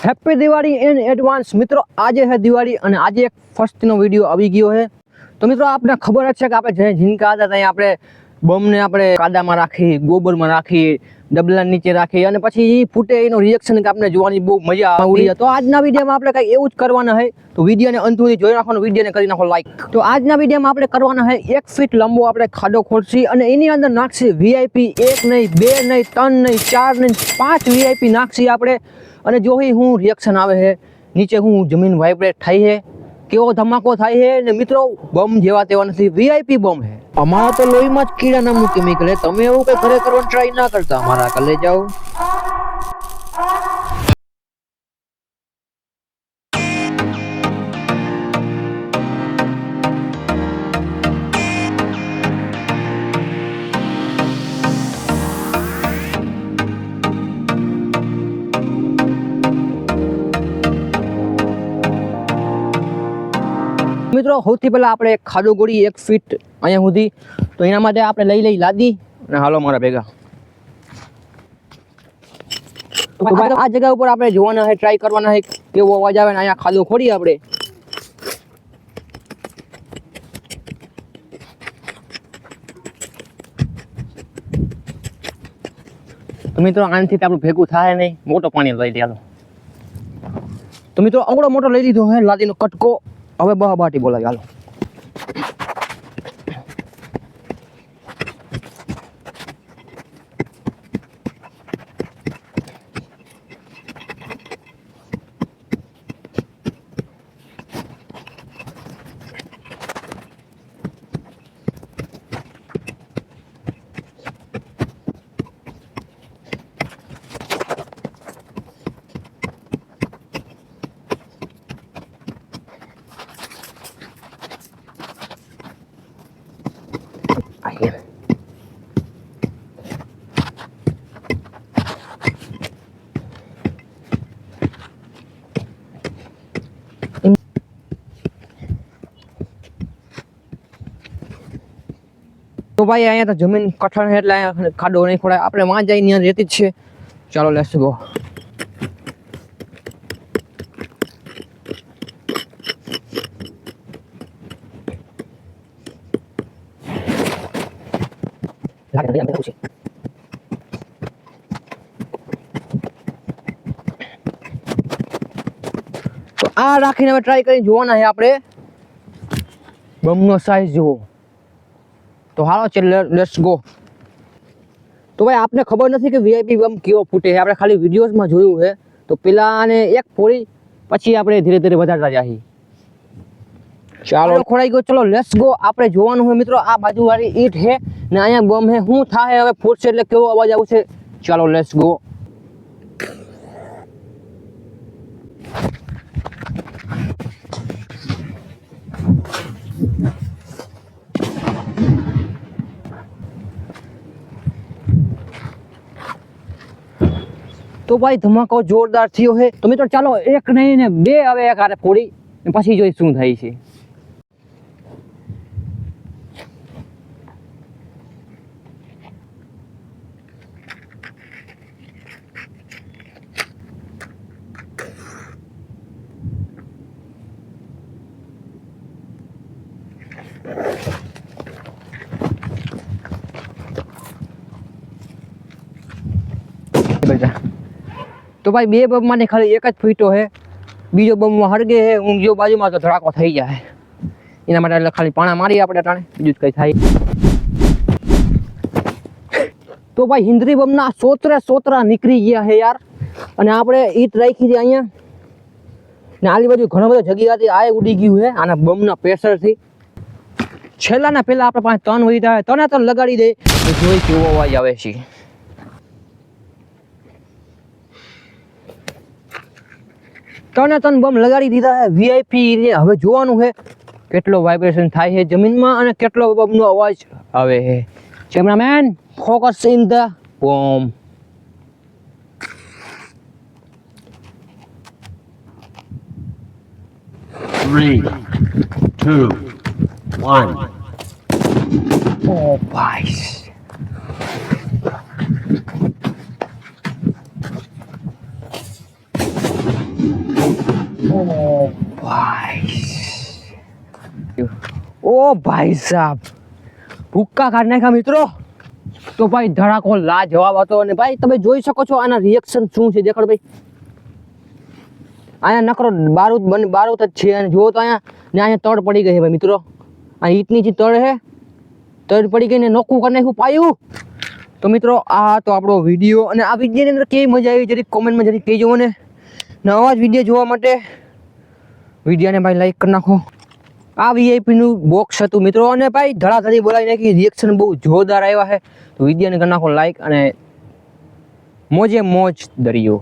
Happy Diwali in advance મિત્રો. આજે છે દિવાળી અને આજે એક ફર્સ્ટનો વિડીયો આવી ગયો છે. તો મિત્રો આપને ખબર જ છે કે આપણે જે ઝીંકા હતા ત્યાં આપણે બોમ્બને આપણે કાદામાં રાખી, ગોબરમાં રાખી, ડબલા નીચે રાખી અને પછી એ ફૂટે એનો રિએક્શન કે આપણે જોવાની બહુ મજા આવી. તો આજના વિડીયોમાં આપણે કંઈ એવું જ કરવાના છે. તો વિડીયોને અંત સુધી જોઈ નાખવાનો, વિડીયોને કરી નાખો લાઈક. તો આજના વિડીયોમાં આપણે કરવાના છે 1 ફીટ લાંબો આપણે ખાડો ખોદશી અને એની અંદર નાખશી વીઆઈપી. 1 નહીં, 2 નહીં, 3 નહીં, 4 નહીં, 5 વીઆઈપી નાખશી આપણે. અને જો હું રિએક્શન આવે છે, નીચે હું જમીન વાઇબ્રેટ થાય છે, કેવો ધમાકો થાય છે. ને મિત્રો બમ જેવા તેવા નથી, વીઆઈપી બમ છે. અમારા તો લોહીમાં જ કીડા નામનું કેમિકલ છે. તમે એવું કઈ ઘરે કરવાનું ટ્રાય ના કરતા, અમારા કલે જાઓ. મિત્રો સૌથી પહેલા આપણે ખાડો ગોળી 1 ફીટ અહીંયા સુધી. તો એના માટે આપણે લઈ લાદી અને હાલો મારા ભેગા. તો આ જગ્યા ઉપર આપણે જોવાના છે, ટ્રાય કરવાના છે કેવો અવાજ આવે ને. અહીંયા ખાડો ખોડી આપણે. તો મિત્રો આનાથી આપણું ભેગું થાય નહીં, મોટો પાણી લઈ લે. તો મિત્રો આવડો મોટો લઈ લીધો હે લાદીનો કટકો. હવે બહા બાટી બોલાવી હાલો. તો ભાઈ અહીંયા તો જમીન કઠણ છે એટલે અહીંયા ખાડો નહીં ખોડાય. આપણે વાં જઈને ત્યાં રહેતી જ છે. ચાલો લેટ્સ ગો. તો આ રાખીને હવે ટ્રાય કરી જોવાના છે આપણે બમનો સાઈઝ જુઓ. તો હાલો લેટ્સ ગો. તો ભાઈ આપને ખબર નથી કે વીઆઈપી બમ કેવો ફૂટે છે. આપણે ખાલી વિડીયોઝમાં જોયું છે. તો પેલા આને એક ફોડી પછી આપણે ધીરે ધીરે વધારતા જઈએ. ચાલો ખોડાઈ ગયો. ચલો લેટ્સ ગો. આપણે જોવાનું છે મિત્રો આ બાજુવાળી ઈટ છે ને અહીંયા બમ છે. શું થાય હવે ફૂટશે એટલે કેવો અવાજ આવશે. ચાલો લેટ્સ ગો. તો ભાઈ ધમાકો જોરદાર થયો છે. તો મિત્રો ચાલો 1 નહીં ને 2 હવે એક હારે ફોડી પછી જોઈ શું થાય છે. તો ભાઈ 2 બમ માંથી ખાલી એક જ ફૂટો છે. બીજો બમમાં હરગે છે. હું જો બાજુમાં તો ધડાકો થઈ જાય. એના માટે એટલે ખાલી પાણા મારી આપણે ટાણે, બીજું જ કંઈ થાય. તો ભાઈ હિન્દ્રી બમના સોતરા નીકળી ગયા છે યાર. અને આપણે ઈટ રાખી છે અહીંયા ને આલી બાજુ ઘણો બધો જગ્યાથી આ ઉડી ગયું છે આના બમના પ્રેશરથી. છેલ્લાના પહેલા આપણે પાસે 3 વહી જાય, 3 લગાડી દે જોઈ કેવો અવાજ આવે છે. ત્રણ બમ લગાડી દીધા છે વીઆઈપી. હવે જોવાનું છે કેટલો વાઇબ્રેશન થાય છે જમીનમાં અને કેટલો બમનો અવાજ આવે છે. Cameraman focus in the bomb. Three, 2, 1. Oh, ભાઈ ઓ ભાઈ સાહેબ ભૂક્કા કાઢ નાખ્યા મિત્રો. તો ભાઈ ધડાકો લાજવાબ હતો. અને ભાઈ તમે જોઈ શકો છો આના રિએક્શન શું છે. દેખાડો ભાઈ, અહીંયા નકરો બારૂદ જ છે. અને જુઓ તો અહીંયા તડ પડી ગઈ છે ભાઈ મિત્રો. આ ઈટની જે તડ છે, તડ પડી ગઈ ને નોખું કરી નાખ્યું પાયું. તો મિત્રો આ તો આપણો વિડીયો. અને આ વિડીયોની અંદર કેવી મજા આવી જરીક કોમેન્ટમાં જરીક કહેજો. ને નવા જ વિડીયો જોવા માટે વિડીયોને ભાઈ લાઈક કરી નાખો. આ વીઆઈપીનું બોક્સ હતું મિત્રો. અને ભાઈ ધડાધડી બોલાવી નાખી. રિએક્શન બહુ જોરદાર આવ્યા છે. તો વિડીયોને કરી નાખો લાઈક. અને મોજે મોજ દરિયો.